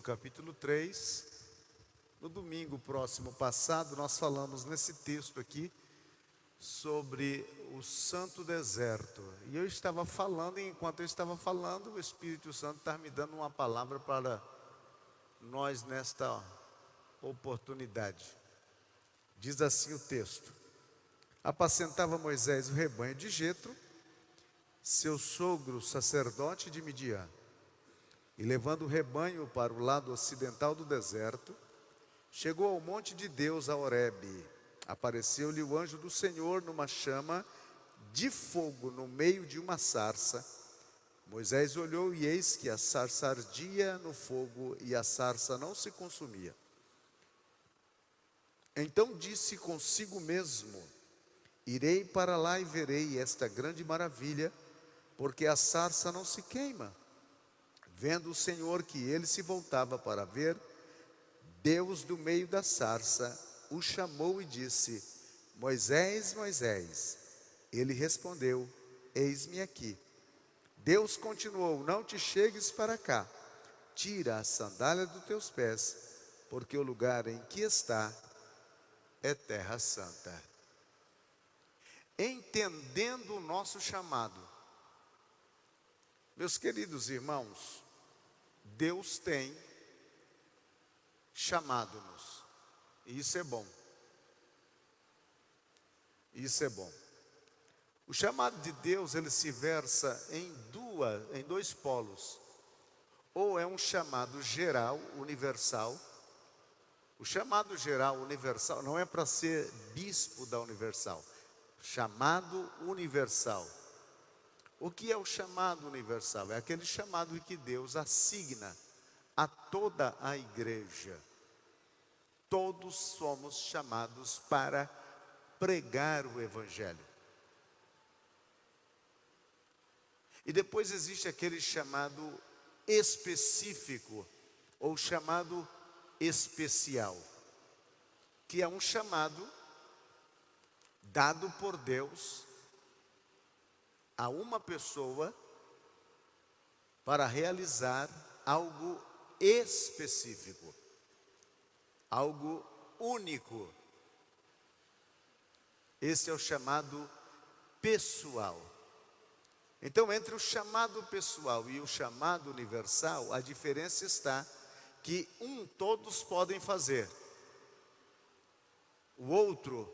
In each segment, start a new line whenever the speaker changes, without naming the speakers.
capítulo 3. No domingo próximo passado, nós falamos nesse texto aqui sobre o santo deserto. E eu estava falando, e enquanto eu estava falando, o Espírito Santo está me dando uma palavra para nós nesta oportunidade. Diz assim o texto: apacentava Moisés o rebanho de Jetro, seu sogro sacerdote de Midian. E levando o rebanho para o lado ocidental do deserto, chegou ao monte de Deus, a Horebe. Apareceu-lhe o anjo do Senhor numa chama de fogo no meio de uma sarça. Moisés olhou e eis que a sarça ardia no fogo e a sarça não se consumia. Então disse consigo mesmo: irei para lá e verei esta grande maravilha, porque a sarça não se queima. Vendo o Senhor que ele se voltava para ver, Deus do meio da sarça o chamou e disse: Moisés, Moisés. Ele respondeu: eis-me aqui. Deus continuou: não te chegues para cá, tira a sandália dos teus pés, porque o lugar em que está é terra santa. Entendendo o nosso chamado, meus queridos irmãos, Deus tem chamado-nos, e isso é bom. Isso é bom. O chamado de Deus, ele se versa em dois polos. Ou é um chamado geral, universal. O chamado geral, universal, não é para ser bispo da Universal. Chamado universal. O que é o chamado universal? É aquele chamado que Deus assigna a toda a igreja. Todos somos chamados para pregar o Evangelho. E depois existe aquele chamado específico, ou chamado especial, que é um chamado dado por Deus a uma pessoa para realizar algo específico, algo único. Esse é o chamado pessoal. Então, entre o chamado pessoal e o chamado universal, a diferença está que todos podem fazer, o outro,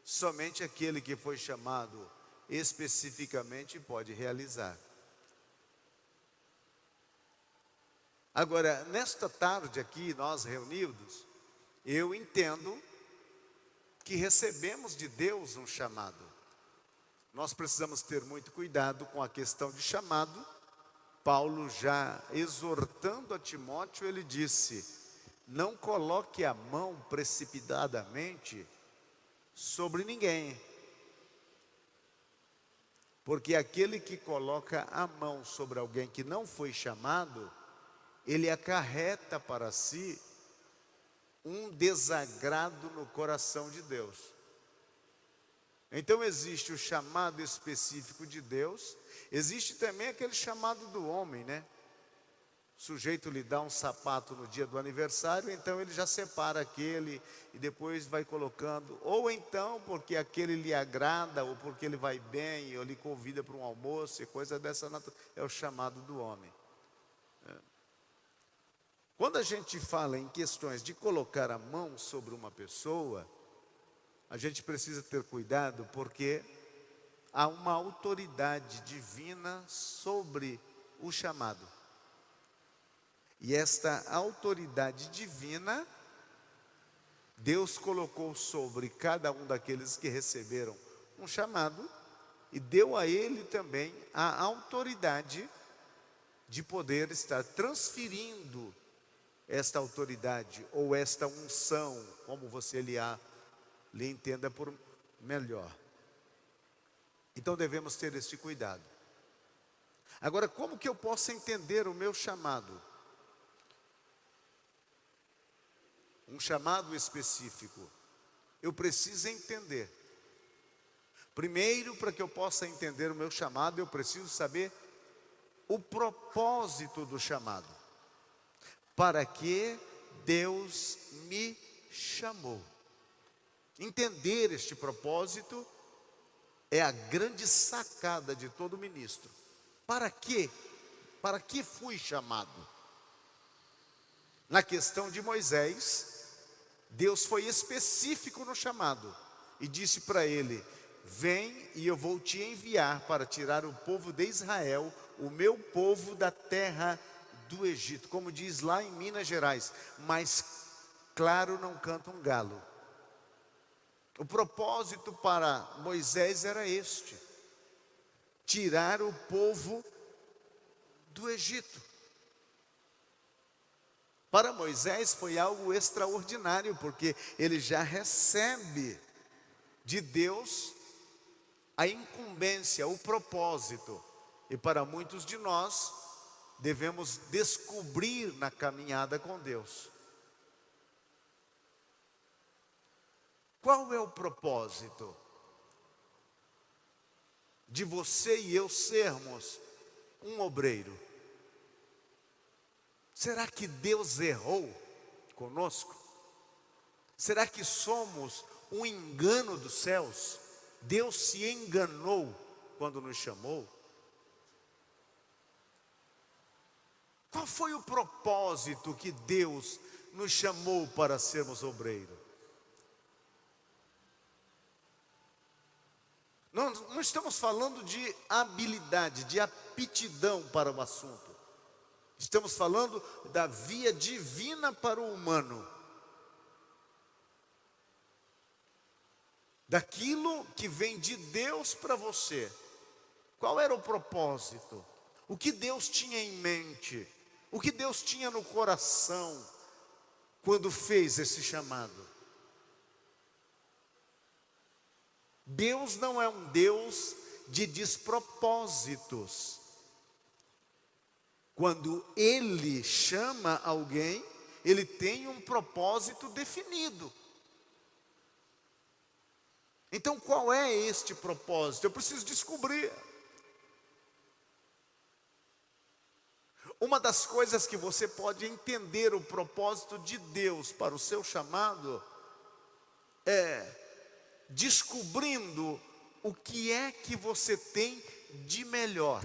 somente aquele que foi chamado especificamente pode realizar. Agora, nesta tarde aqui, nós reunidos, eu entendo que recebemos de Deus um chamado. Nós precisamos ter muito cuidado com a questão de chamado. Paulo, já exortando a Timóteo, ele disse: não coloque a mão precipitadamente sobre ninguém, porque aquele que coloca a mão sobre alguém que não foi chamado, ele acarreta para si um desagrado no coração de Deus. Então existe o chamado específico de Deus, existe também aquele chamado do homem, né? O sujeito lhe dá um sapato no dia do aniversário, então ele já separa aquele e depois vai colocando, ou então porque aquele lhe agrada, ou porque ele vai bem, ou lhe convida para um almoço e coisa dessa natureza. É o chamado do homem. Quando a gente fala em questões de colocar a mão sobre uma pessoa, a gente precisa ter cuidado, porque há uma autoridade divina sobre o chamado. E esta autoridade divina, Deus colocou sobre cada um daqueles que receberam um chamado, e deu a ele também a autoridade de poder estar transferindo esta autoridade, ou esta unção, como você lhe entenda por melhor. Então devemos ter este cuidado. Agora, como que eu posso entender o meu chamado? Um chamado específico. Eu preciso entender. Primeiro, para que eu possa entender o meu chamado, eu preciso saber o propósito do chamado. para que Deus me chamou. Entender este propósito é a grande sacada de todo ministro. Para quê? Para que fui chamado? Na questão de Moisés, Deus foi específico no chamado e disse para ele: vem e eu vou te enviar para tirar o povo de Israel, o meu povo, da terra do Egito. Como diz lá em Minas Gerais, mais claro não canta um galo. O propósito para Moisés era este: tirar o povo do Egito. Para Moisés foi algo extraordinário, porque ele já recebe de Deus a incumbência, o propósito. E para muitos de nós, devemos descobrir na caminhada com Deus. Qual é o propósito de você e eu sermos um obreiro? Será que Deus errou conosco? Será que somos um engano dos céus? Deus se enganou quando nos chamou? Qual foi o propósito que Deus nos chamou para sermos obreiros? Não estamos falando de habilidade, de aptidão para o assunto. Estamos falando da via divina para o humano. Daquilo que vem de Deus para você. Qual era o propósito? O que Deus tinha em mente? O que Deus tinha no coração quando fez esse chamado? Deus não é um Deus de despropósitos. Quando Ele chama alguém, Ele tem um propósito definido. Então qual é este propósito? Eu preciso descobrir. Uma das coisas que você pode entender o propósito de Deus para o seu chamado é descobrindo o que é que você tem de melhor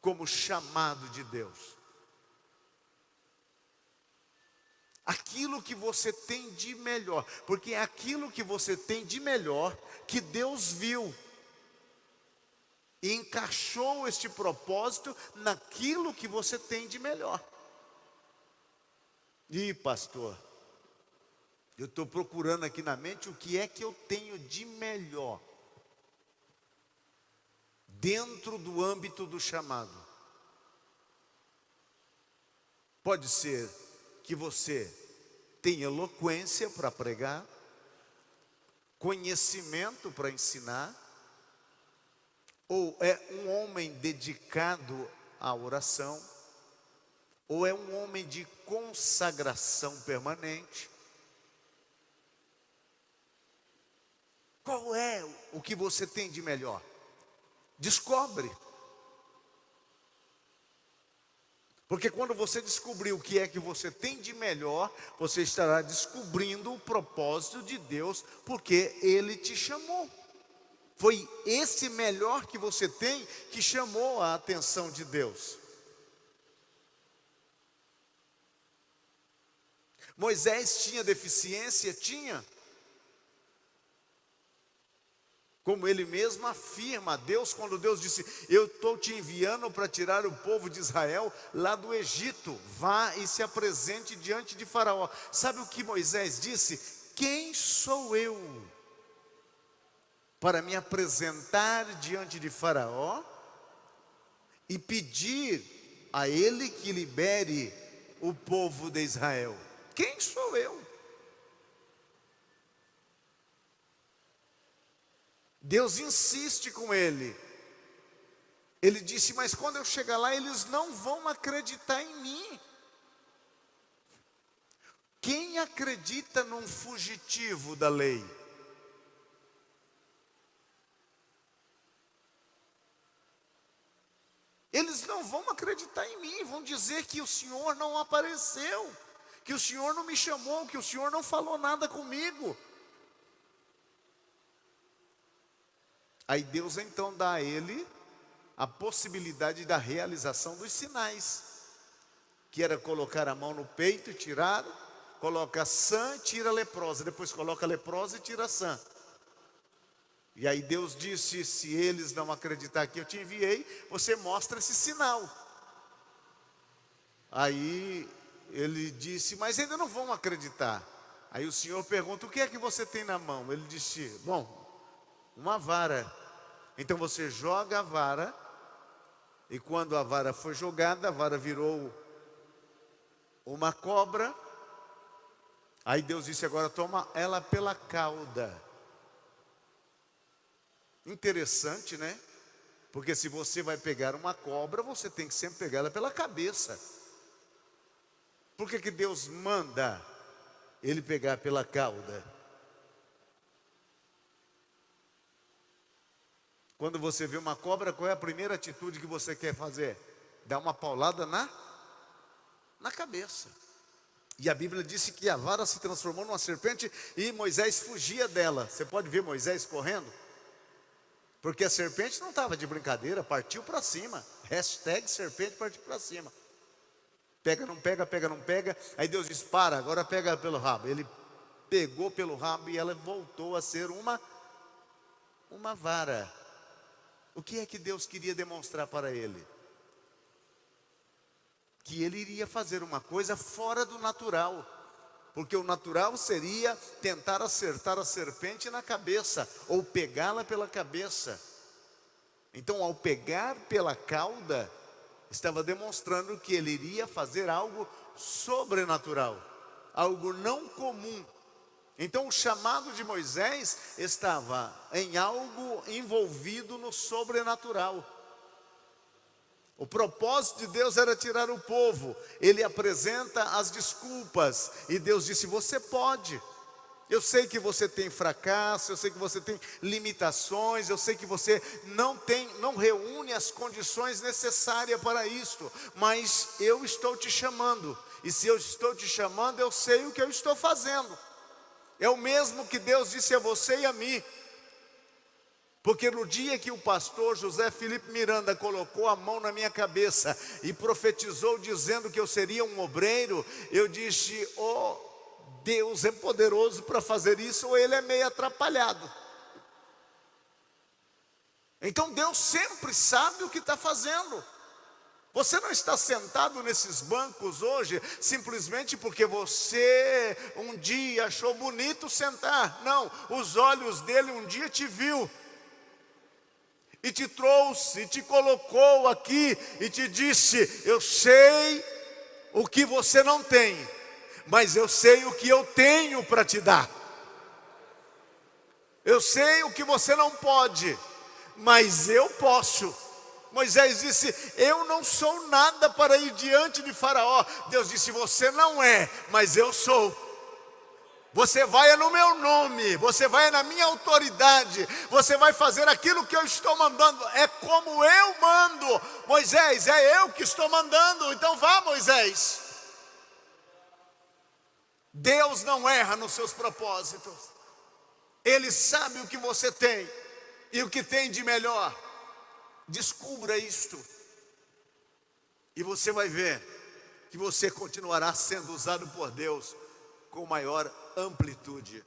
como chamado de Deus. Aquilo que você tem de melhor, porque é aquilo que você tem de melhor que Deus viu e encaixou este propósito naquilo que você tem de melhor. E pastor, eu estou procurando aqui na mente o que é que eu tenho de melhor dentro do âmbito do chamado. Pode ser que você tem eloquência para pregar, conhecimento para ensinar, ou é um homem dedicado à oração, ou é um homem de consagração permanente. Qual é o que você tem de melhor? Descobre. Porque quando você descobrir o que é que você tem de melhor, você estará descobrindo o propósito de Deus, porque Ele te chamou. Foi esse melhor que você tem que chamou a atenção de Deus. Moisés tinha deficiência? Tinha. Como ele mesmo afirma a Deus, quando Deus disse: eu estou te enviando para tirar o povo de Israel lá do Egito, vá e se apresente diante de Faraó. Sabe o que Moisés disse? Quem sou eu para me apresentar diante de Faraó e pedir a ele que libere o povo de Israel? Quem sou eu? Deus insiste com ele. Ele disse: mas quando eu chegar lá, eles não vão acreditar em mim. Quem acredita num fugitivo da lei? Eles não vão acreditar em mim, vão dizer que o Senhor não apareceu, que o Senhor não me chamou, que o Senhor não falou nada comigo. Aí Deus então dá a ele a possibilidade da realização dos sinais, que era colocar a mão no peito e tirar, coloca sã, tira a leprosa, depois coloca a leprosa e tira a sã. E aí Deus disse, se eles não acreditar que eu te enviei, você mostra esse sinal. Aí ele disse, mas ainda não vão acreditar. Aí o Senhor pergunta, o que é que você tem na mão? Ele disse, bom, uma vara. Então você joga a vara, e quando a vara foi jogada, a vara virou uma cobra. Aí Deus disse, agora toma ela pela cauda. Interessante, né? Porque se você vai pegar uma cobra, você tem que sempre pegar ela pela cabeça. Por que Deus manda ele pegar pela cauda? Quando você vê uma cobra, qual é a primeira atitude que você quer fazer? Dar uma paulada na cabeça. E a Bíblia disse que a vara se transformou numa serpente e Moisés fugia dela. Você pode ver Moisés correndo? Porque a serpente não estava de brincadeira, partiu para cima. Hashtag serpente partiu para cima. Pega, não pega, pega, não pega. Aí Deus diz, para, agora pega pelo rabo. Ele pegou pelo rabo e ela voltou a ser uma vara. O que é que Deus queria demonstrar para ele? Que ele iria fazer uma coisa fora do natural. Porque o natural seria tentar acertar a serpente na cabeça, ou pegá-la pela cabeça. Então, ao pegar pela cauda, estava demonstrando que ele iria fazer algo sobrenatural, algo não comum. Então, o chamado de Moisés estava em algo envolvido no sobrenatural. O propósito de Deus era tirar o povo. Ele apresenta as desculpas. E Deus disse, você pode. Eu sei que você tem fracasso, eu sei que você tem limitações, eu sei que você não reúne as condições necessárias para isto. Mas eu estou te chamando. E se eu estou te chamando, eu sei o que eu estou fazendo. É o mesmo que Deus disse a você e a mim. Porque no dia que o pastor José Felipe Miranda colocou a mão na minha cabeça e profetizou dizendo que eu seria um obreiro, eu disse, oh, Deus é poderoso para fazer isso, ou ele é meio atrapalhado. Então Deus sempre sabe o que está fazendo. Você não está sentado nesses bancos hoje simplesmente porque você um dia achou bonito sentar. Não, os olhos dele um dia te viu. E te trouxe, e te colocou aqui, e te disse, eu sei o que você não tem, mas eu sei o que eu tenho para te dar. Eu sei o que você não pode, mas eu posso. Moisés disse, eu não sou nada para ir diante de Faraó. Deus disse, você não é, mas eu sou. Você vai no meu nome, você vai na minha autoridade, você vai fazer aquilo que eu estou mandando, é como eu mando. Moisés, é eu que estou mandando, então vá, Moisés. Deus não erra nos seus propósitos. Ele sabe o que você tem e o que tem de melhor. Descubra isto e você vai ver que você continuará sendo usado por Deus com maior amplitude.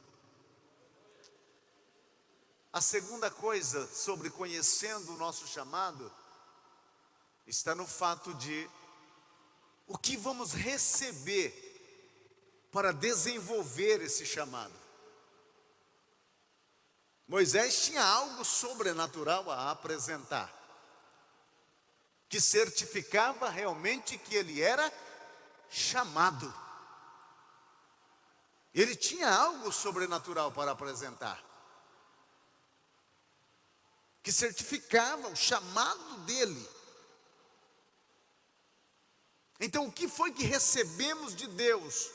A segunda coisa sobre conhecendo o nosso chamado está no fato de o que vamos receber para desenvolver esse chamado. Moisés tinha algo sobrenatural a apresentar, que certificava realmente que ele era chamado. Ele tinha algo sobrenatural para apresentar, que certificava o chamado dele. Então, o que foi que recebemos de Deus?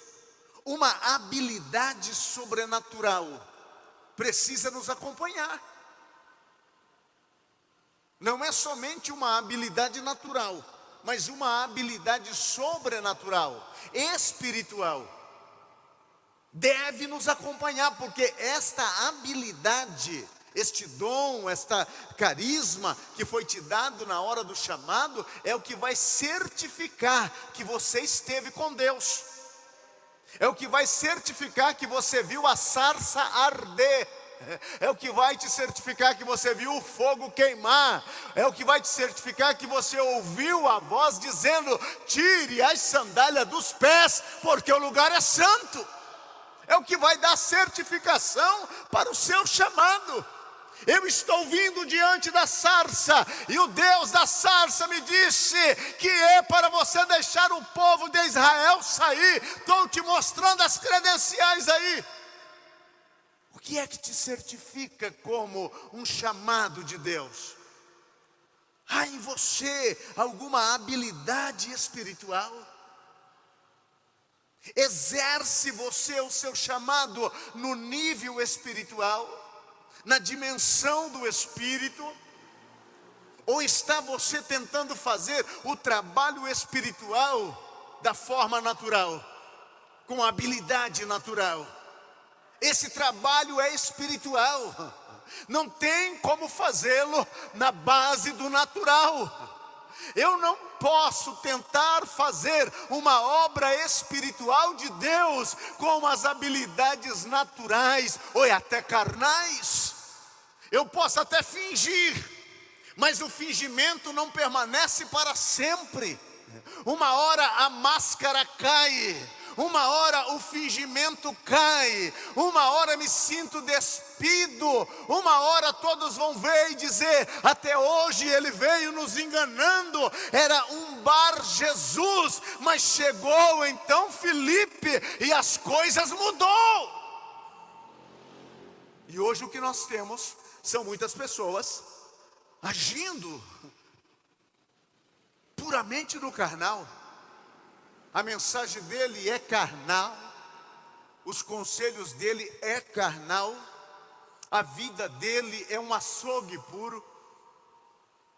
Uma habilidade sobrenatural precisa nos acompanhar. Não é somente uma habilidade natural, mas uma habilidade sobrenatural, espiritual. Deve nos acompanhar, porque esta habilidade, este dom, esta carisma que foi te dado na hora do chamado, é o que vai certificar que você esteve com Deus. É o que vai certificar que você viu a sarça arder. É o que vai te certificar que você viu o fogo queimar. É o que vai te certificar que você ouviu a voz dizendo: tire as sandálias dos pés, porque o lugar é santo. É o que vai dar certificação para o seu chamado. Eu estou vindo diante da sarça, e o Deus da sarça me disse que é para você deixar o povo de Israel sair. Estou te mostrando as credenciais aí. O que é que te certifica como um chamado de Deus? Há em você alguma habilidade espiritual? Exerce você o seu chamado no nível espiritual, na dimensão do Espírito? Ou está você tentando fazer o trabalho espiritual da forma natural, com habilidade natural? Esse trabalho é espiritual, não tem como fazê-lo na base do natural. Eu não posso tentar fazer uma obra espiritual de Deus com as habilidades naturais ou até carnais. Eu posso até fingir, mas o fingimento não permanece para sempre. Uma hora a máscara cai, uma hora o fingimento cai, uma hora me sinto despido, uma hora todos vão ver e dizer: até hoje ele veio nos enganando, era um Bar Jesus, mas chegou então Filipe e as coisas mudou. E hoje o que nós temos são muitas pessoas agindo puramente no carnal. A mensagem dele é carnal, os conselhos dele é carnal, a vida dele é um açougue puro.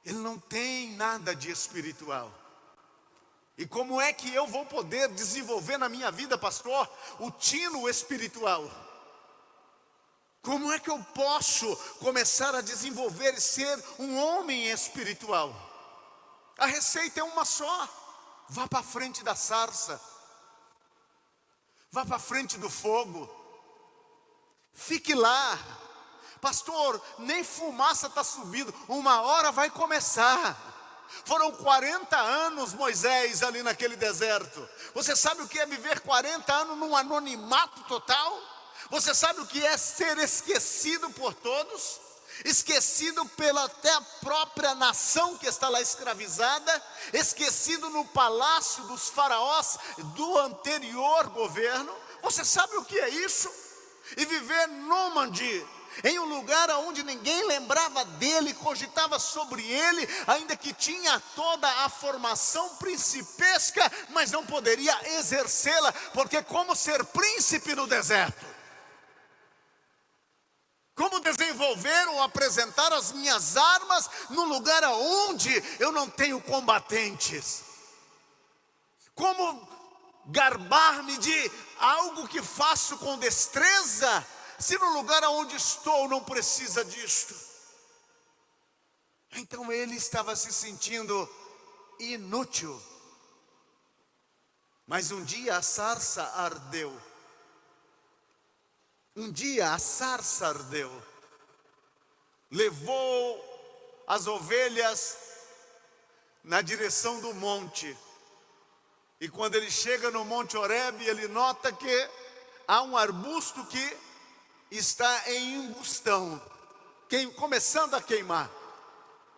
Ele não tem nada de espiritual. E como é que eu vou poder desenvolver na minha vida, pastor, o tino espiritual? Como é que eu posso começar a desenvolver e ser um homem espiritual? A receita é uma só: vá para frente da sarça, vá para frente do fogo, fique lá. Pastor, nem fumaça está subindo, uma hora vai começar. Foram 40 anos Moisés ali naquele deserto. Você sabe o que é viver 40 anos num anonimato total? Você sabe o que é ser esquecido por todos? Esquecido pela até a própria nação que está lá escravizada, esquecido no palácio dos faraós do anterior governo. Você sabe o que é isso? E viver nômade, em um lugar onde ninguém lembrava dele, cogitava sobre ele, ainda que tinha toda a formação principesca, mas não poderia exercê-la, porque como ser príncipe no deserto? Como desenvolver ou apresentar as minhas armas num lugar onde eu não tenho combatentes? Como gabar-me de algo que faço com destreza, se no lugar onde estou não precisa disto? Então ele estava se sentindo inútil. Mas um dia a sarça ardeu. Um dia a sarça ardeu, levou as ovelhas na direção do monte. E quando ele chega no Monte Horebe, ele nota que há um arbusto que está em embustão, começando a queimar.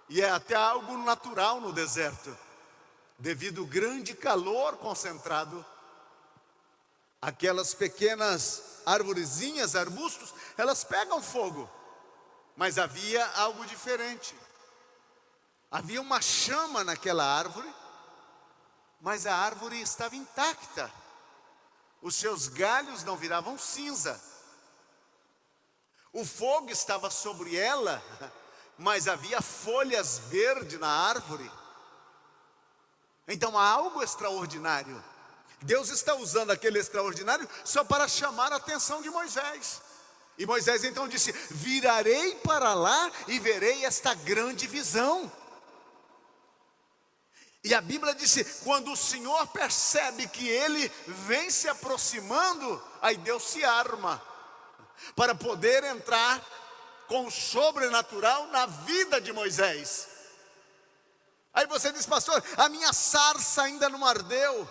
E é até algo natural no deserto, devido ao grande calor concentrado. Aquelas pequenas arvorezinhas, arbustos, elas pegam fogo. Mas havia algo diferente. Havia uma chama naquela árvore, mas a árvore estava intacta. Os seus galhos não viravam cinza. O fogo estava sobre ela, mas havia folhas verdes na árvore. Então há algo extraordinário. Deus está usando aquele extraordinário só para chamar a atenção de Moisés. E Moisés então disse: virarei para lá e verei esta grande visão. E a Bíblia disse: quando o Senhor percebe que ele vem se aproximando, aí Deus se arma para poder entrar com o sobrenatural na vida de Moisés. Aí você diz: pastor, a minha sarça ainda não ardeu,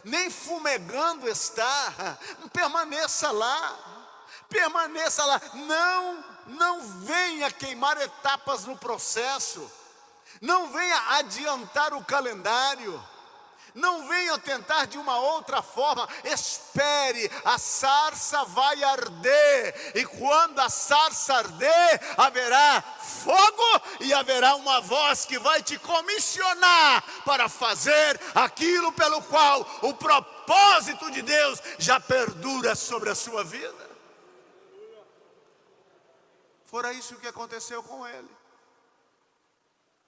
nem fumegando está. Permaneça lá, permaneça lá. Não venha queimar etapas no processo. Não venha adiantar o calendário. Não venha tentar de uma outra forma. Espere, a sarça vai arder. E quando a sarça arder, haverá fogo e haverá uma voz que vai te comissionar para fazer aquilo pelo qual o propósito de Deus já perdura sobre a sua vida. Fora isso que aconteceu com ele.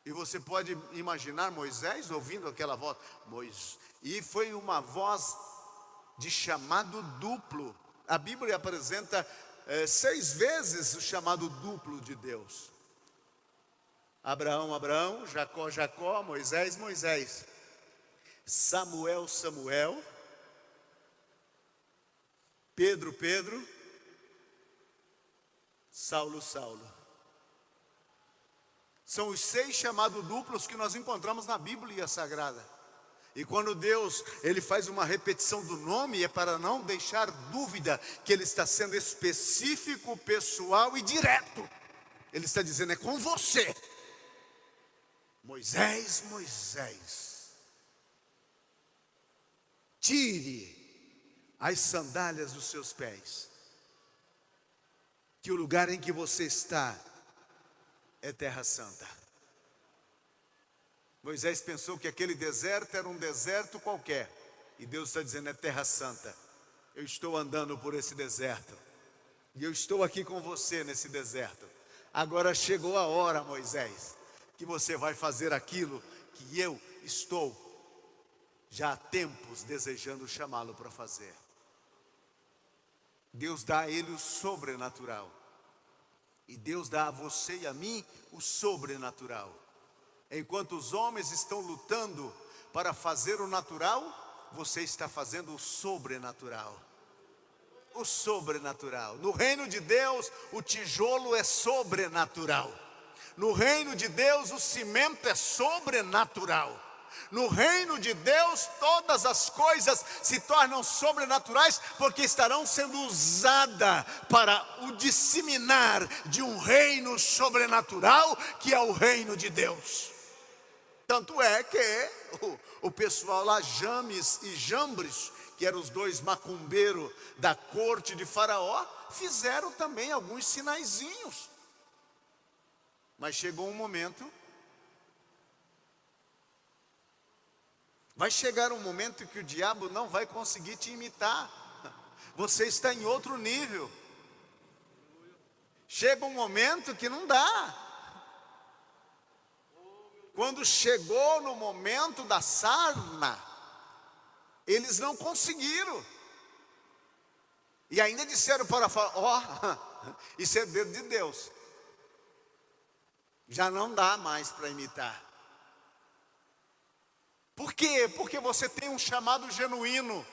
E você pode imaginar Moisés ouvindo aquela voz. E foi uma voz de chamado duplo. A Bíblia apresenta 6 vezes o chamado duplo de Deus. Abraão, Abraão, Jacó, Jacó, Moisés, Moisés. Samuel, Samuel. Pedro, Pedro. Saulo, Saulo. São os 6 chamados duplos que nós encontramos na Bíblia Sagrada. E quando Deus, ele faz uma repetição do nome, é para não deixar dúvida que ele está sendo específico, pessoal e direto. Ele está dizendo: é com você. Moisés, Moisés, tire as sandálias dos seus pés, que o lugar em que você está é terra santa. Moisés pensou que aquele deserto era um deserto qualquer. E Deus está dizendo: é terra santa. Eu estou andando por esse deserto. E eu estou aqui com você nesse deserto. Agora chegou a hora, Moisés, que você vai fazer aquilo que eu estou já há tempos desejando chamá-lo para fazer. Deus dá a ele o sobrenatural. E Deus dá a você e a mim o sobrenatural. Enquanto os homens estão lutando para fazer o natural, você está fazendo o sobrenatural. O sobrenatural. No reino de Deus, o tijolo é sobrenatural. No reino de Deus, o cimento é sobrenatural. No reino de Deus, todas as coisas se tornam sobrenaturais, porque estarão sendo usadas para o disseminar de um reino sobrenatural, que é o reino de Deus. Tanto é que o pessoal lá, James e Jambres, que eram os 2 macumbeiros da corte de Faraó, fizeram também alguns sinaizinhos. Mas chegou um momento, vai chegar um momento que o diabo não vai conseguir te imitar. Você está em outro nível. Chega um momento que não dá. Quando chegou no momento da sarna, eles não conseguiram. E ainda disseram para Faraó: isso é dedo de Deus. Já não dá mais para imitar. Por quê? Porque você tem um chamado genuíno.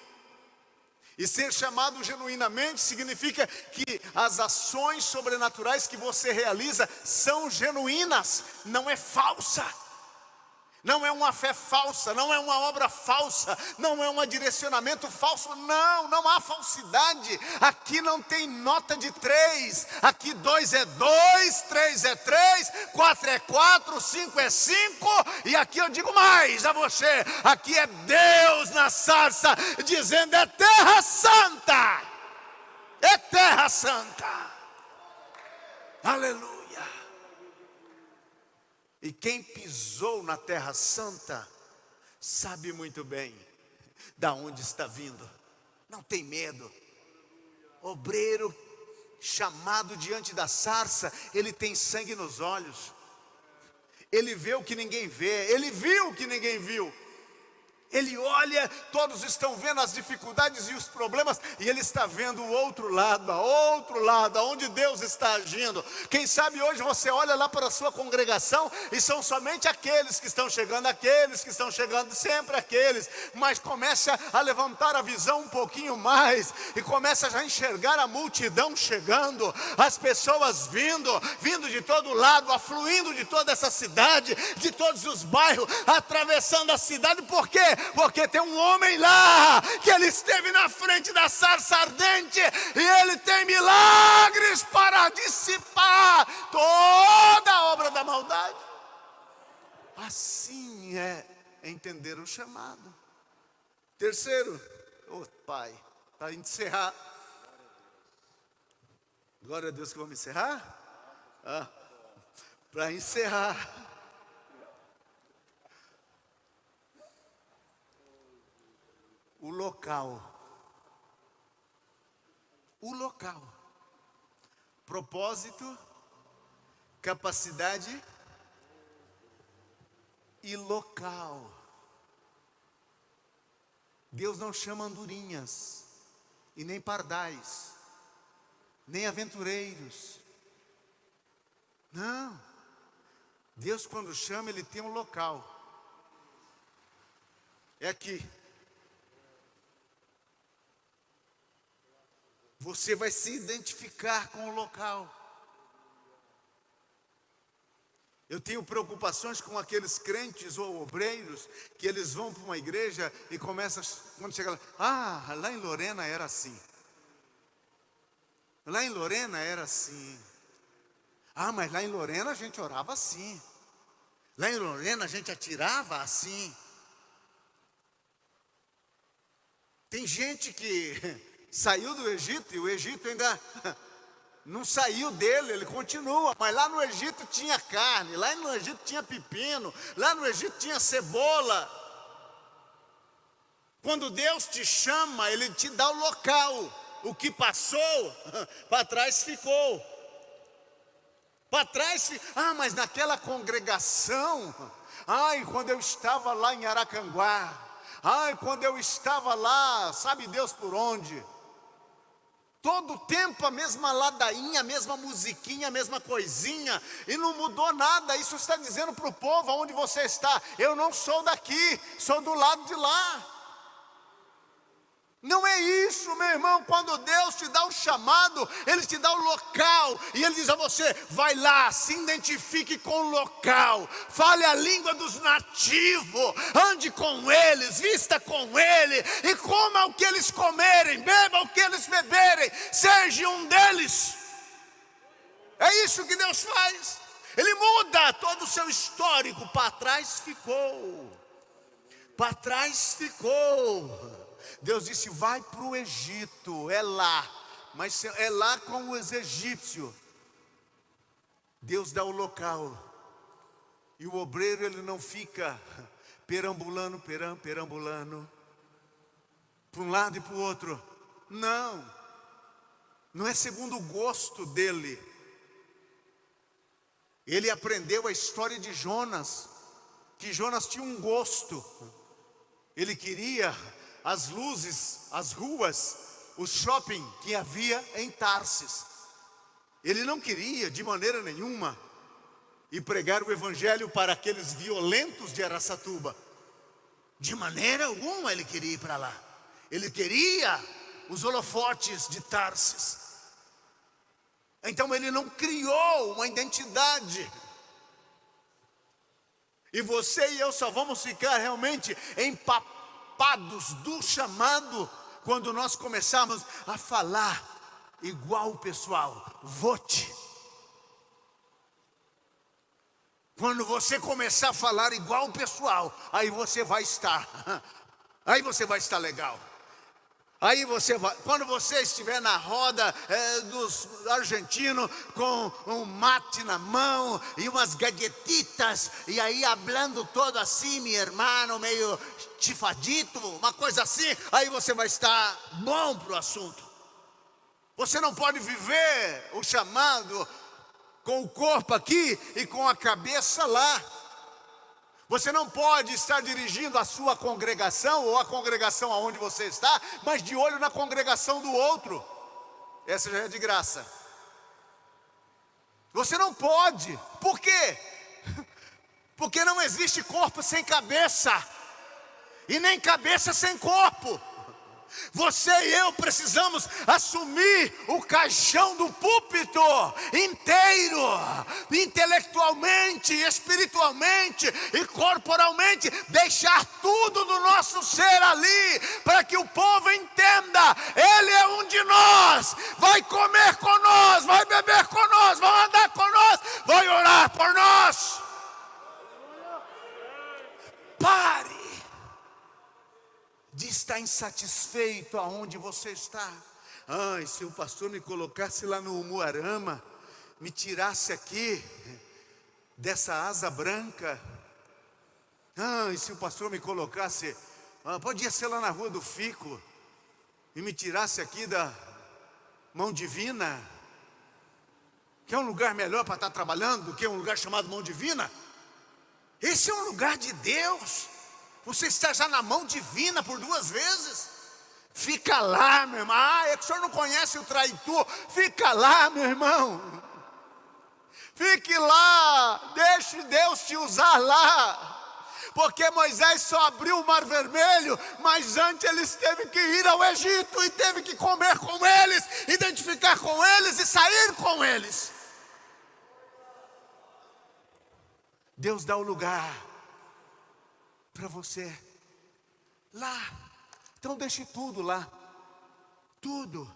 E ser chamado genuinamente significa que as ações sobrenaturais que você realiza são genuínas, não é falsa. Não é uma fé falsa, não é uma obra falsa, não é um direcionamento falso, não há falsidade. Aqui não tem nota de 3, aqui 2 é 2, 3 é 3, 4 é 4, 5 é 5, e aqui eu digo mais a você: aqui é Deus na sarça, dizendo: é terra santa, é terra santa, aleluia. E quem pisou na terra santa sabe muito bem da onde está vindo. Não tem medo. Obreiro chamado diante da sarça, ele tem sangue nos olhos. Ele vê o que ninguém vê, ele viu o que ninguém viu. Ele olha, todos estão vendo as dificuldades e os problemas, e ele está vendo o outro lado, onde Deus está agindo. Quem sabe hoje você olha lá para a sua congregação, e são somente aqueles que estão chegando, sempre aqueles. Mas começa a levantar a visão um pouquinho mais, e começa já a enxergar a multidão chegando, as pessoas vindo de todo lado, afluindo de toda essa cidade, de todos os bairros, atravessando a cidade. Por quê? Porque tem um homem lá, que ele esteve na frente da sarça ardente, e ele tem milagres para dissipar toda a obra da maldade. Assim é entender o chamado. Terceiro, Pai, para encerrar. Glória a Deus que vamos encerrar? Para encerrar. O local, propósito, capacidade e local. Deus não chama andorinhas, e nem pardais, nem aventureiros. Não, Deus quando chama, Ele tem um local. É aqui. Você vai se identificar com o local. Eu tenho preocupações com aqueles crentes ou obreiros que eles vão para uma igreja e começam, quando chega lá, lá em Lorena era assim. Lá em Lorena era assim. Mas lá em Lorena a gente orava assim. Lá em Lorena a gente atirava assim. Tem gente que saiu do Egito, e o Egito ainda não saiu dele, ele continua. Mas lá no Egito tinha carne, lá no Egito tinha pepino, lá no Egito tinha cebola. Quando Deus te chama, Ele te dá o local. O que passou, para trás ficou. Para trás, mas naquela congregação, quando eu estava lá em Aracanguá, quando eu estava lá, sabe Deus por onde? Todo tempo a mesma ladainha, a mesma musiquinha, a mesma coisinha, e não mudou nada. Isso está dizendo para o povo aonde você está: eu não sou daqui, sou do lado de lá. Não é isso, meu irmão. Quando Deus te dá o chamado, Ele te dá o local, e Ele diz a você: vai lá, se identifique com o local, fale a língua dos nativos, ande com eles, vista com ele, e coma o que eles comerem, beba o que eles beberem, seja um deles. É isso que Deus faz. Ele muda todo o seu histórico. Para trás ficou. Para trás ficou. Deus disse: vai para o Egito, é lá, mas é lá com os egípcios. Deus dá o local, e o obreiro ele não fica perambulando para um lado e para o outro. Não é segundo o gosto dele. Ele aprendeu a história de Jonas, que Jonas tinha um gosto. Ele queria as luzes, as ruas, o shopping que havia em Tarsis. Ele não queria de maneira nenhuma ir pregar o evangelho para aqueles violentos de Araçatuba. De maneira alguma ele queria ir para lá. Ele queria os holofotes de Tarsis. Então ele não criou uma identidade. E você e eu só vamos ficar realmente empapados do chamado quando nós começarmos a falar igual o pessoal. Vote. Quando você começar a falar igual o pessoal, aí você vai estar legal. Aí quando você estiver na roda dos argentinos com um mate na mão e umas galletitas, e aí hablando todo assim, meu irmão, meio chifadito, uma coisa assim, aí você vai estar bom para o assunto. Você não pode viver o chamado com o corpo aqui e com a cabeça lá. Você não pode estar dirigindo a sua congregação ou a congregação aonde você está, mas de olho na congregação do outro. Essa já é de graça. Você não pode. Por quê? Porque não existe corpo sem cabeça. E nem cabeça sem corpo. Você e eu precisamos assumir o caixão do púlpito inteiro, intelectualmente, espiritualmente e corporalmente, deixar tudo do nosso ser ali, para que o povo entenda: Ele é um de nós, vai comer com nós, vai beber com nós, vai andar com nós, vai orar por nós. Pare de estar insatisfeito aonde você está. Ai, se o pastor me colocasse lá no Umuarama, me tirasse aqui dessa asa branca. Ai, se o pastor me colocasse, podia ser lá na Rua do Fico, e me tirasse aqui da Mão Divina, que é um lugar melhor para estar trabalhando do que um lugar chamado Mão Divina. Esse é um lugar de Deus. Você está já na mão divina por 2 vezes. Fica lá, meu irmão. É que o senhor não conhece o traidor. Fica lá, meu irmão. Fique lá. Deixe Deus te usar lá. Porque Moisés só abriu o Mar Vermelho, mas antes ele teve que ir ao Egito e teve que comer com eles, identificar com eles e sair com eles. Deus dá o lugar para você lá. Então deixe tudo lá. Tudo.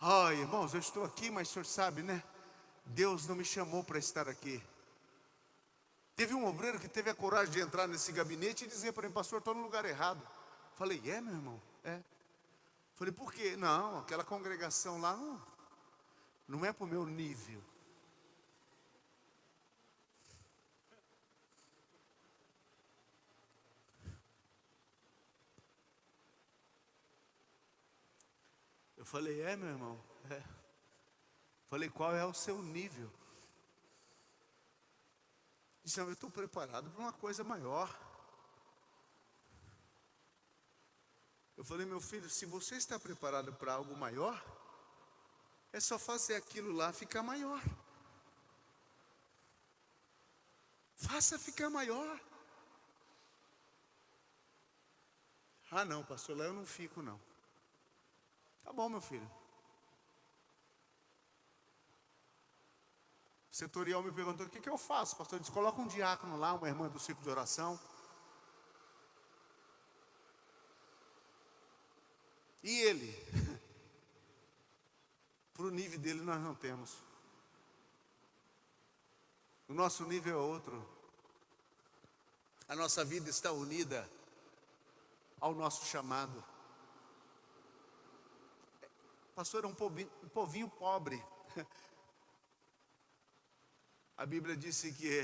Ai, irmãos, eu estou aqui, mas o senhor sabe, né? Deus não me chamou para estar aqui. Teve um obreiro que teve a coragem de entrar nesse gabinete e dizer para mim: pastor, estou no lugar errado. Falei: é, meu irmão? É. Falei: por quê? Não, aquela congregação lá não é para o meu nível. Eu falei: é, meu irmão? É. Falei: qual é o seu nível? Disse: não, eu estou preparado para uma coisa maior. Eu falei: meu filho, se você está preparado para algo maior, é só fazer aquilo lá ficar maior. Faça ficar maior. Ah, não, pastor, lá eu não fico, não. Tá bom, meu filho. O setorial me perguntou: o que eu faço, pastor? Ele disse: coloca um diácono lá, uma irmã do ciclo de oração. E ele? Para o nível dele nós não temos. O nosso nível é outro. A nossa vida está unida ao nosso chamado. Pastor, é um povinho pobre. A Bíblia disse que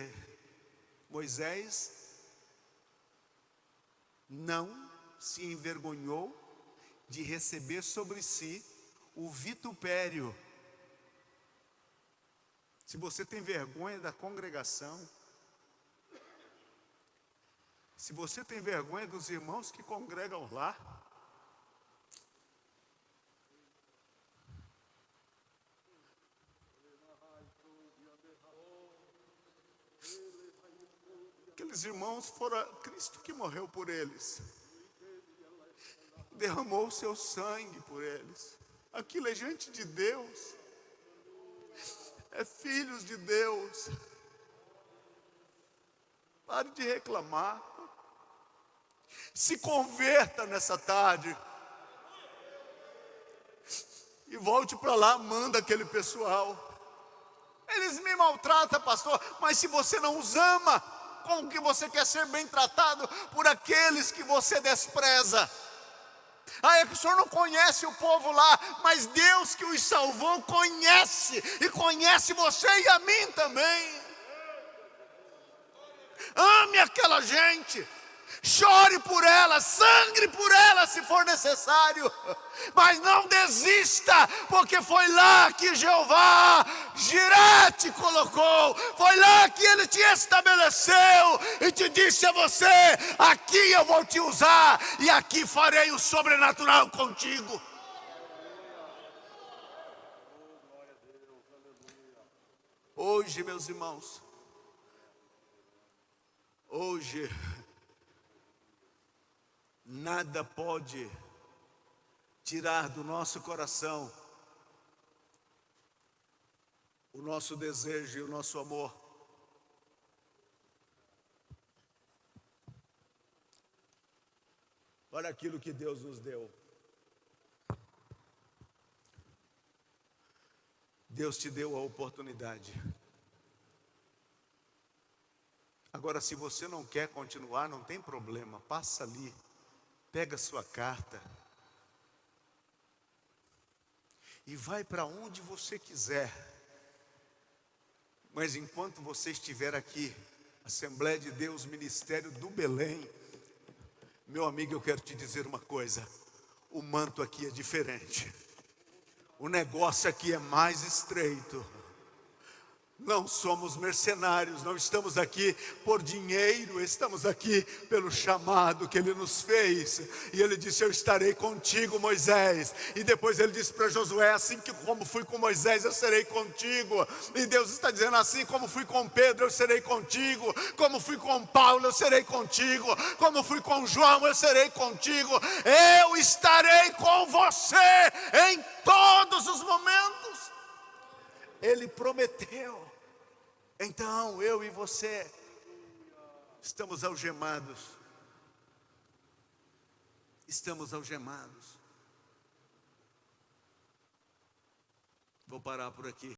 Moisés não se envergonhou de receber sobre si o vitupério. Se você tem vergonha da congregação, se você tem vergonha dos irmãos que congregam lá, aqueles irmãos foram Cristo que morreu por eles, derramou o seu sangue por eles. Aquilo é gente de Deus, é filhos de Deus. Pare de reclamar. Se converta nessa tarde e volte para lá, manda aquele pessoal. Eles me maltratam, pastor, mas se você não os ama, como que você quer ser bem tratado por aqueles que você despreza? Ah, é que o senhor não conhece o povo lá, mas Deus que os salvou conhece, e conhece você e a mim também. Ame aquela gente, Chore por ela, sangre por ela se for necessário, mas não desista, porque foi lá que Jeová Jiré te colocou, foi lá que Ele te estabeleceu e te disse a você: aqui eu vou te usar e aqui farei o sobrenatural contigo. Hoje, meus irmãos, hoje, nada pode tirar do nosso coração o nosso desejo e o nosso amor. Olha aquilo que Deus nos deu. Deus te deu a oportunidade. Agora, se você não quer continuar, não tem problema, passa ali, pega a sua carta e vai para onde você quiser. Mas enquanto você estiver aqui, Assembleia de Deus, Ministério do Belém, meu amigo, eu quero te dizer uma coisa: o manto aqui é diferente, o negócio aqui é mais estreito. Não somos mercenários, não estamos aqui por dinheiro, estamos aqui pelo chamado que Ele nos fez. E Ele disse: eu estarei contigo, Moisés. E depois Ele disse para Josué: assim que como fui com Moisés, eu serei contigo. E Deus está dizendo: assim como fui com Pedro, eu serei contigo. Como fui com Paulo, eu serei contigo. Como fui com João, eu serei contigo. Eu estarei com você em todos os momentos. Ele prometeu. Então eu e você estamos algemados. Estamos algemados. Vou parar por aqui.